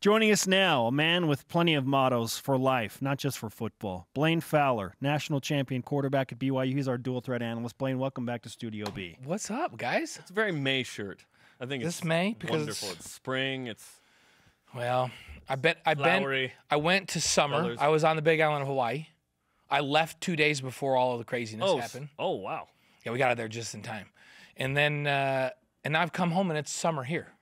Joining us now, a man with plenty of mottos for life, not just for football. Blaine Fowler, national champion quarterback at BYU. He's our dual threat analyst. Blaine, welcome back to Studio B. What's up, guys? It's a very May shirt. I think This it's May because wonderful. It's spring. It's well, flowery. I went to summer. Colors. I was on the Big Island of Hawaii. I left 2 days before all of the craziness happened. Oh, wow. Yeah, we got out there just in time. And then and now I've come home and it's summer here.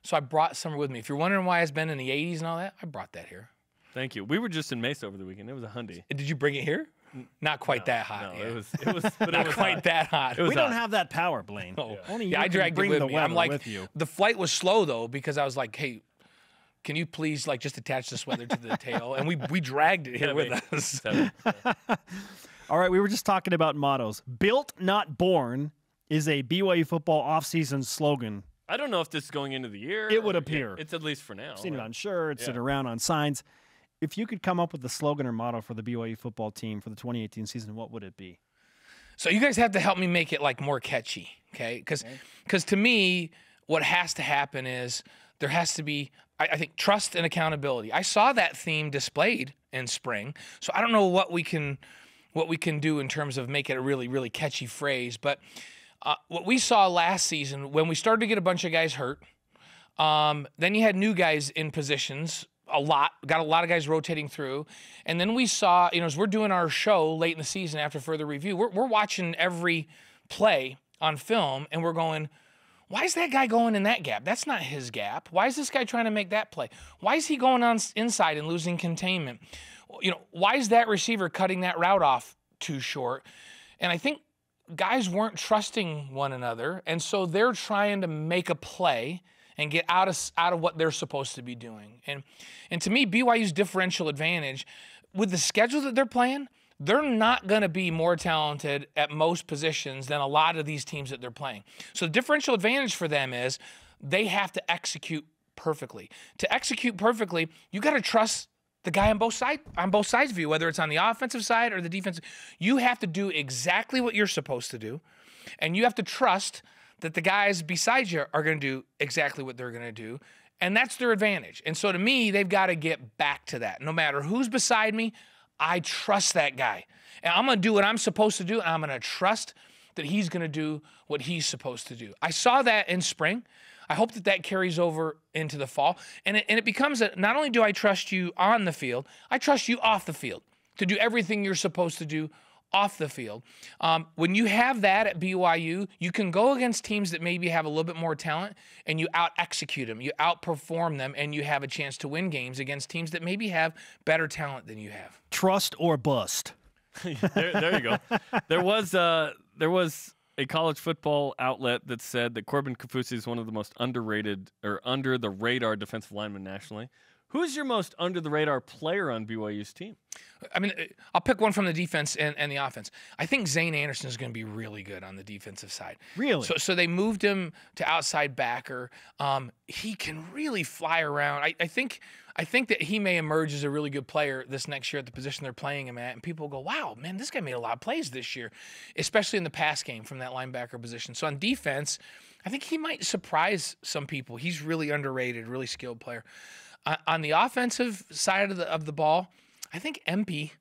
So I brought summer with me. If you're wondering why it's been in the 80s and all that, I brought that here. Thank you. We were just in Mesa over the weekend. It was a hundy. Did you bring it here? Not quite that hot. No, yeah. it was but Not it was quite hot. that hot. It was We don't hot. have that power, Blaine. Oh. Only you Yeah, I can dragged bring it the with me. I'm weather like, with you. the flight was slow though because I was like, hey, can you please like just attach this weather to the tail? And we dragged it here with us. All right, we were just talking about mottos. Built, not born is a BYU football offseason slogan. I don't know if this is going into the year. It would appear. It's at least for now. I've seen it on shirts and Yeah. around on signs. If you could come up with a slogan or motto for the BYU football team for the 2018 season, what would it be? So you guys have to help me make it like more catchy, okay? Because to me, what has to happen is there has to be, I think, trust and accountability. I saw that theme displayed in spring, so I don't know what we can do in terms of make it a really, really catchy phrase. But what we saw last season, when we started to get a bunch of guys hurt, then you had new guys in positions. Got a lot of guys rotating through. And then we saw, as we're doing our show late in the season after further review, we're watching every play on film and we're going, why is that guy going in that gap? That's not his gap. Why is this guy trying to make that play? Why is he going on inside and losing containment? Why is that receiver cutting that route off too short? And I think guys weren't trusting one another, and so they're trying to make a play and get out of what they're supposed to be doing. And to me, BYU's differential advantage, with the schedule that they're playing, they're not going to be more talented at most positions than a lot of these teams that they're playing. So the differential advantage for them is they have to execute perfectly. To execute perfectly, you got to trust the guy on both sides of you, whether it's on the offensive side or the defensive. You have to do exactly what you're supposed to do, and you have to trust that the guys beside you are going to do exactly what they're going to do, and that's their advantage. And so to me, they've got to get back to that. No matter who's beside me, I trust that guy. And I'm going to do what I'm supposed to do, and I'm going to trust that he's going to do what he's supposed to do. I saw that in spring. I hope that carries over into the fall. And it becomes not only do I trust you on the field, I trust you off the field to do everything you're supposed to do off the field. When you have that at BYU, you can go against teams that maybe have a little bit more talent and you out-execute them, you outperform them, and you have a chance to win games against teams that maybe have better talent than you have. Trust or bust. there you go. There was a college football outlet that said that Corbin Kaufusi is one of the most underrated or under-the-radar defensive linemen nationally. Who's your most under-the-radar player on BYU's team? I mean, I'll pick one from the defense and the offense. I think Zane Anderson is going to be really good on the defensive side. Really? So they moved him to outside backer. He can really fly around. I think that he may emerge as a really good player this next year at the position they're playing him at. And people go, wow, man, this guy made a lot of plays this year, especially in the pass game from that linebacker position. So on defense, I think he might surprise some people. He's really underrated, really skilled player. On the offensive side of the ball, I think Empey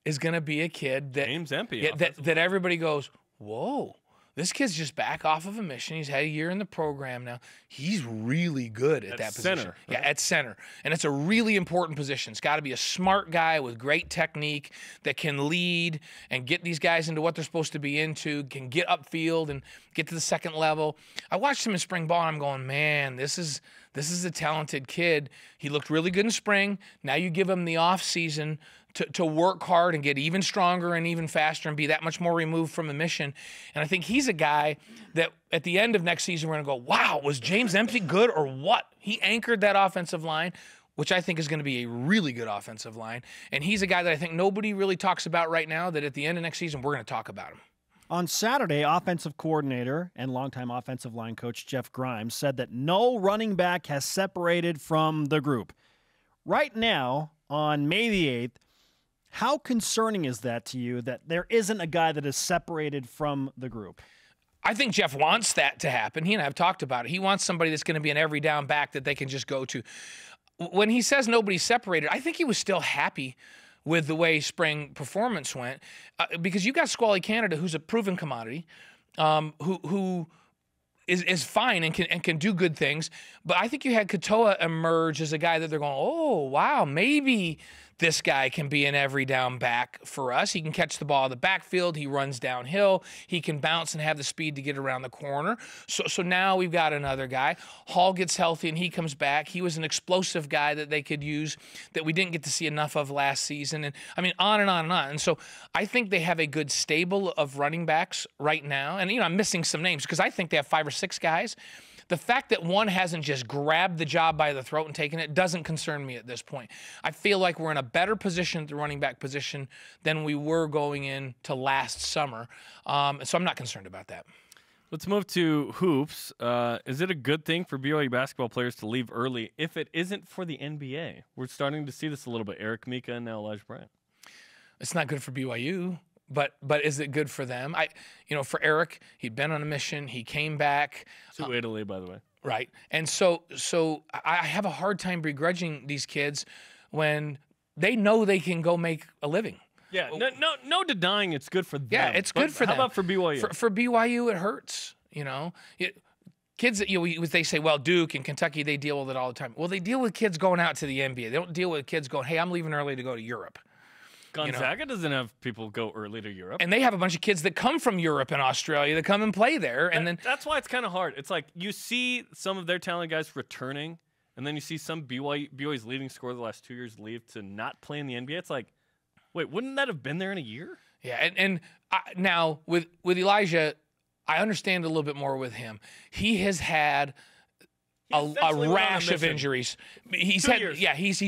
is going to be a kid that James Empey, yeah, that everybody goes, whoa, this kid's just back off of a mission. He's had a year in the program now. He's really good at that position. Center, Yeah, right? at center. And it's a really important position. It's got to be a smart guy with great technique that can lead and get these guys into what they're supposed to be into, can get upfield and get to the second level. I watched him in spring ball, and I'm going, man, this is a talented kid. He looked really good in spring. Now you give him the off season to work hard and get even stronger and even faster and be that much more removed from the mission. And I think he's a guy that at the end of next season, we're going to go, wow, was James Empey good or what? He anchored that offensive line, which I think is going to be a really good offensive line. And he's a guy that I think nobody really talks about right now, that at the end of next season, we're going to talk about him. On Saturday, offensive coordinator and longtime offensive line coach Jeff Grimes said that no running back has separated from the group. Right now, on May the 8th, how concerning is that to you that there isn't a guy that is separated from the group? I think Jeff wants that to happen. He and I have talked about it. He wants somebody that's going to be an every down back that they can just go to. when he says nobody's separated, I think he was still happy with the way spring performance went, because you got Squally Canada, who's a proven commodity, who is fine and can do good things. But I think you had Katoa emerge as a guy that they're going, oh, wow, maybe this guy can be an every down back for us. He can catch the ball in the backfield. He runs downhill. He can bounce and have the speed to get around the corner. So now we've got another guy. Hall gets healthy and he comes back. He was an explosive guy that they could use that we didn't get to see enough of last season. And I mean, on and on and on. And so I think they have a good stable of running backs right now. And, I'm missing some names because I think they have 5 or 6 guys. The fact that one hasn't just grabbed the job by the throat and taken it doesn't concern me at this point. I feel like we're in a better position at the running back position than we were going into last summer. So I'm not concerned about that. Let's move to hoops. Is it a good thing for BYU basketball players to leave early if it isn't for the NBA? We're starting to see this a little bit. Eric Mika and now Elijah Bryant. It's not good for BYU. But is it good for them? For Eric, he'd been on a mission. He came back to Italy, by the way. Right, and so I have a hard time begrudging these kids when they know they can go make a living. Yeah, no denying it's good for them. Yeah, it's good for them. How about for BYU? For BYU, it hurts. Kids that they say, well, Duke and Kentucky, they deal with it all the time. Well, they deal with kids going out to the NBA. They don't deal with kids going, hey, I'm leaving early to go to Europe. Gonzaga doesn't have people go early to Europe. And they have a bunch of kids that come from Europe and Australia that come and play there. And then that's why it's kind of hard. It's like you see some of their talented guys returning, and then you see some BYU's leading scorer the last 2 years leave to not play in the NBA. It's like, wait, wouldn't that have been there in a year? Yeah, now with Elijah, I understand a little bit more with him. He has had a rash of injuries. He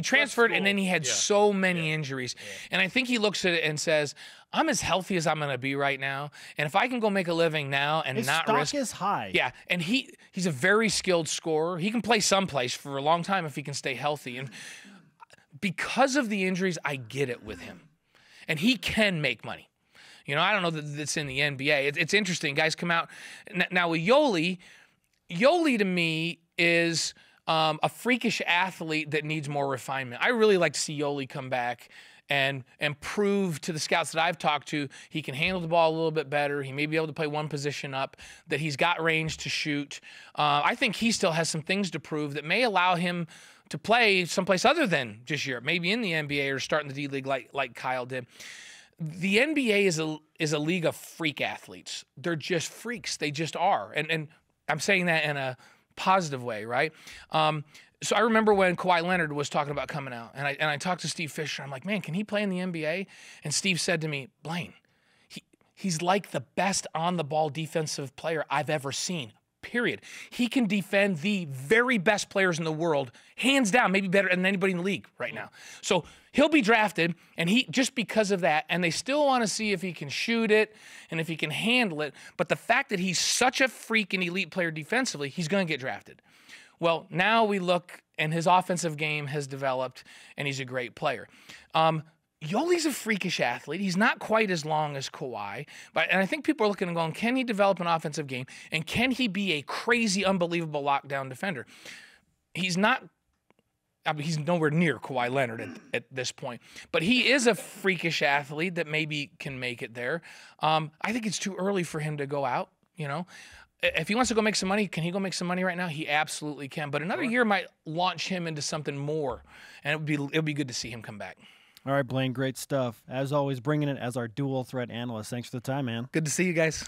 transferred and then he had so many injuries. And I think he looks at it and says, I'm as healthy as I'm going to be right now. And if I can go make a living now and his not stock risk. is high. Yeah. And he's a very skilled scorer. He can play someplace for a long time if he can stay healthy. And because of the injuries, I get it with him. And he can make money. I don't know that it's in the NBA. It's interesting. Guys come out. Now with Yoli to me is a freakish athlete that needs more refinement. I really like to see Yoli come back and prove to the scouts that I've talked to he can handle the ball a little bit better. He may be able to play one position up, that he's got range to shoot. I think he still has some things to prove that may allow him to play someplace other than just Europe, maybe in the NBA or starting the D-League like Kyle did. The NBA is a league of freak athletes. They're just freaks. They just are. And I'm saying that in a positive way, right? So I remember when Kawhi Leonard was talking about coming out, and I talked to Steve Fisher. I'm like, man, can he play in the NBA? And Steve said to me, Blaine, he's like the best on-the-ball defensive player I've ever seen, period. He can defend the very best players in the world, hands down, maybe better than anybody in the league right now. So he'll be drafted, and he just because of that, and they still want to see if he can shoot it and if he can handle it. But the fact that he's such a freak and elite player defensively, he's going to get drafted. Well, now we look, and his offensive game has developed, and he's a great player. Yoli's a freakish athlete. He's not quite as long as Kawhi, and I think people are looking and going, can he develop an offensive game, and can he be a crazy, unbelievable lockdown defender? He's not. I mean, he's nowhere near Kawhi Leonard at this point, but he is a freakish athlete that maybe can make it there. I think it's too early for him to go out. If he wants to go make some money, can he go make some money right now? He absolutely can. But another year might launch him into something more, and it'll be good to see him come back. All right, Blaine, great stuff. As always, bringing it as our dual threat analyst. Thanks for the time, man. Good to see you guys.